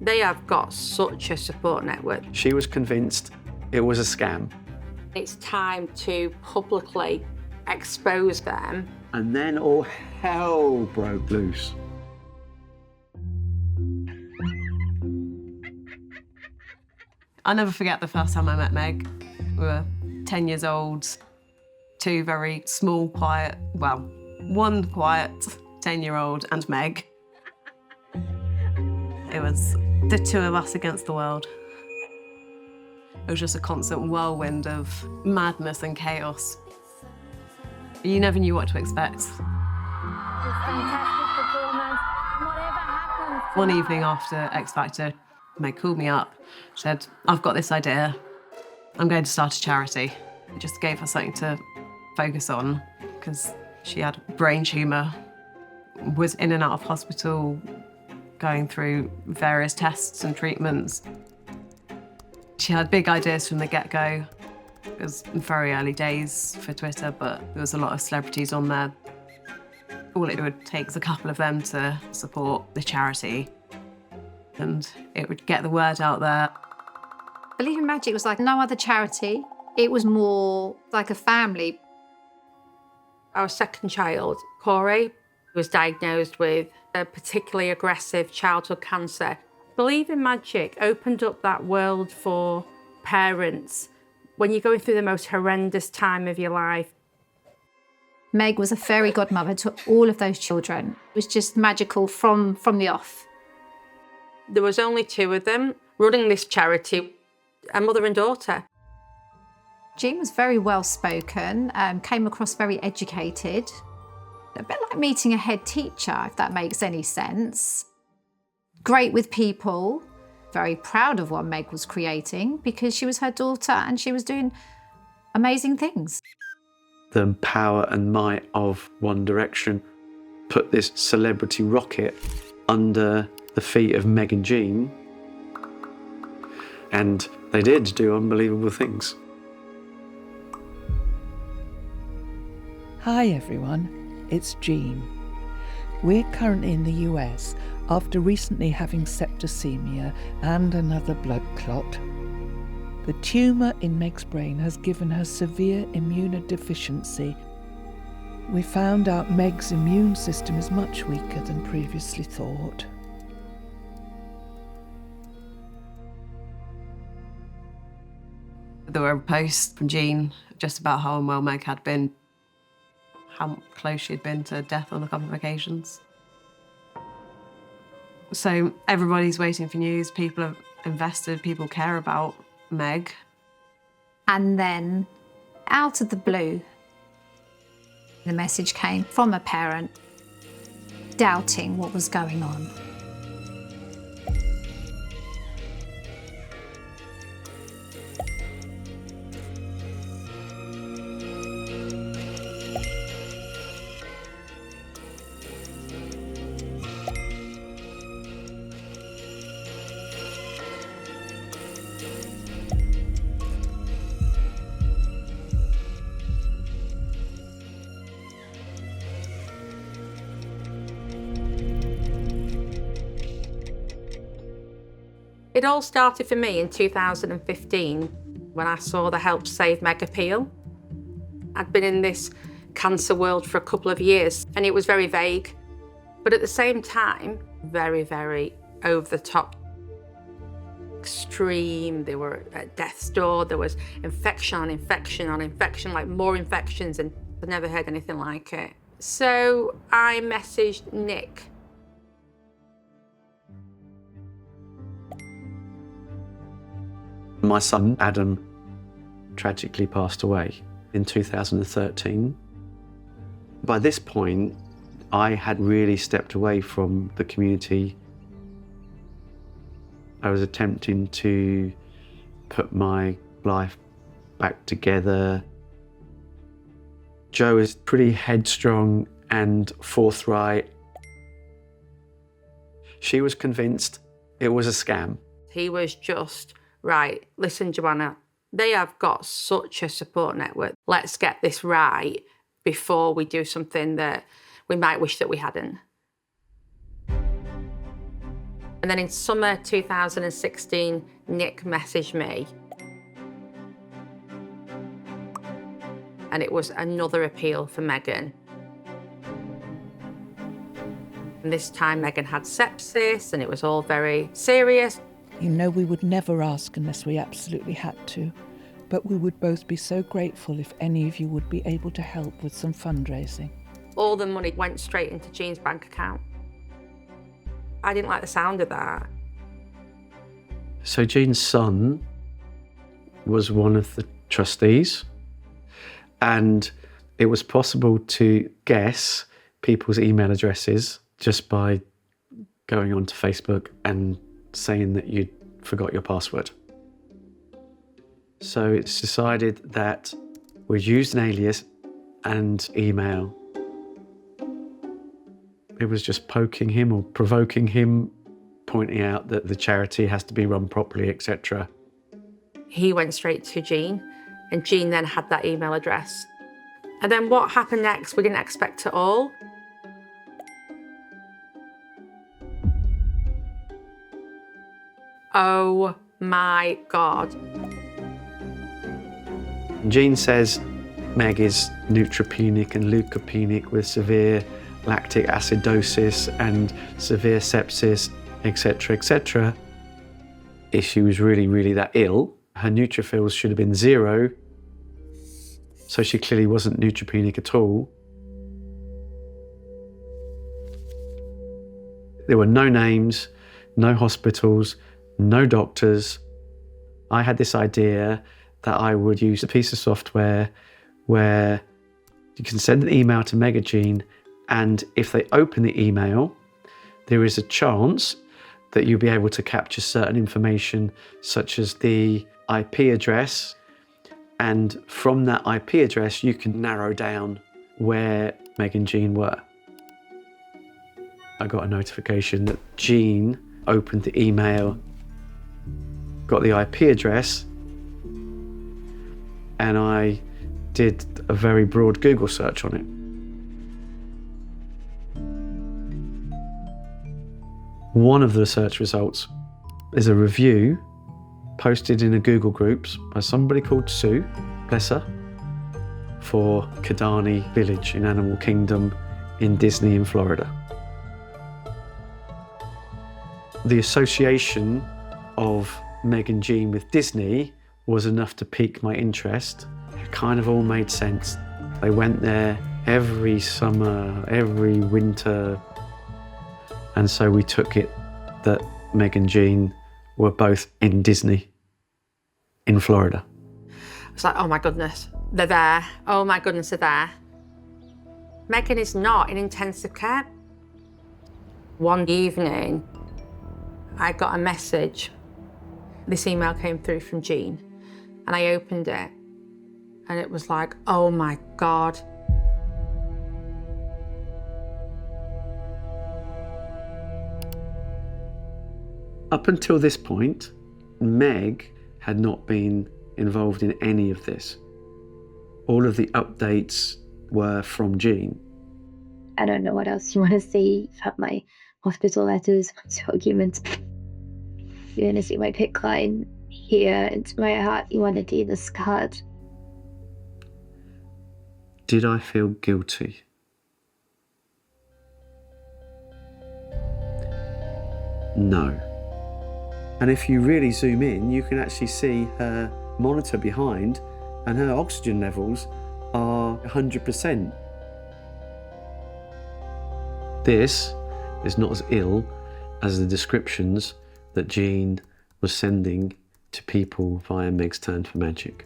They have got such a support network. She was convinced it was a scam. It's time to publicly expose them. And then all hell broke loose. I'll never forget the first time I met Meg. We were 10 years old, two very small, quiet, well, one quiet 10-year-old and Meg. It was the two of us against the world. It was just a constant whirlwind of madness and chaos. You never knew what to expect. One evening after X Factor, Meg called me up, said, I've got this idea. I'm going to start a charity. It just gave her something to focus on because she had a brain tumour, was in and out of hospital, going through various tests and treatments. She had big ideas from the get-go. It was very early days for Twitter, but there was a lot of celebrities on there. All it would take was a couple of them to support the charity, and it would get the word out there. Believe in Magic was like no other charity. It was more like a family. Our second child, Corey, was diagnosed with a particularly aggressive childhood cancer. Believe in Magic opened up that world for parents when you're going through the most horrendous time of your life. Meg was a fairy godmother to all of those children. It was just magical from the off. There was only two of them running this charity, a mother and daughter. Jean was very well-spoken, came across very educated. A bit like meeting a head teacher, if that makes any sense. Great with people, very proud of what Meg was creating because she was her daughter and she was doing amazing things. The power and might of One Direction put this celebrity rocket under the feet of Meg and Jean, and they did do unbelievable things. Hi everyone, it's Jean. We're currently in the US after recently having septicemia and another blood clot. The tumour in Meg's brain has given her severe immunodeficiency. We found out Meg's immune system is much weaker than previously thought. There were posts from Jean just about how unwell Meg had been, how close she'd been to death on a couple of occasions. So everybody's waiting for news, people have invested, people care about Meg. And then, out of the blue, the message came from a parent doubting what was going on. It all started for me in 2015 when I saw the Help Save Meg appeal. I'd been in this cancer world for a couple of years and it was very vague, but at the same time, very, very over the top. Extreme, they were at death's door, there was infection on infection on infection, like more infections, and I've never heard anything like it. So I messaged Nick. My son, Adam, tragically passed away in 2013. By this point, I had really stepped away from the community. I was attempting to put my life back together. Jo is pretty headstrong and forthright. She was convinced it was a scam. He was just, right, listen, Joanna, they have got such a support network. Let's get this right before we do something that we might wish that we hadn't. And And then in summer 2016, Nick messaged me. And it was another appeal for Megan. And this time Megan had sepsis and it was all very serious. You know, we would never ask unless we absolutely had to, but we would both be so grateful if any of you would be able to help with some fundraising. All the money went straight into Jean's bank account. I didn't like the sound of that. So Jean's son was one of the trustees, and it was possible to guess people's email addresses just by going onto Facebook and saying that you'd forgot your password. So it's decided that we'd use an alias and email. It was just poking him or provoking him, pointing out that the charity has to be run properly, etc. He went straight to Jean, and Jean then had that email address. And then what happened next, we didn't expect at all. Oh my God. Jean says Meg is neutropenic and leukopenic with severe lactic acidosis and severe sepsis, etc., etc. If she was really, really that ill, her neutrophils should have been 0, so she clearly wasn't neutropenic at all. There were no names, no hospitals, no doctors. I had this idea that I would use a piece of software where you can send an email to Meg and Jean, and if they open the email, there is a chance that you'll be able to capture certain information, such as the IP address, and from that IP address, you can narrow down where Meg and Jean were. I got a notification that Jean opened the email, got the IP address, and I did a very broad Google search on it. One of the search results is a review posted in a Google Groups by somebody called Sue, bless her, for Kidani Village in Animal Kingdom in Disney in Florida. The association of Meg and Jean with Disney was enough to pique my interest. It kind of all made sense. They went there every summer, every winter, and so we took it that Meg and Jean were both in Disney in Florida. It's like, oh my goodness, they're there. Oh my goodness, they're there. Megan is not in intensive care. One evening, I got a message. This email came through from Jean, and I opened it, and it was like, oh my God. Up until this point, Meg had not been involved in any of this. All of the updates were from Jean. I don't know what else you want to see. You've had my hospital letters, documents. You want to see my PICC line here into my heart. You want to do the scarred. Did I feel guilty? No. And if you really zoom in, you can actually see her monitor behind, and her oxygen levels are 100%. This is not as ill as the descriptions that Jean was sending to people via Meg's Turn for Magic.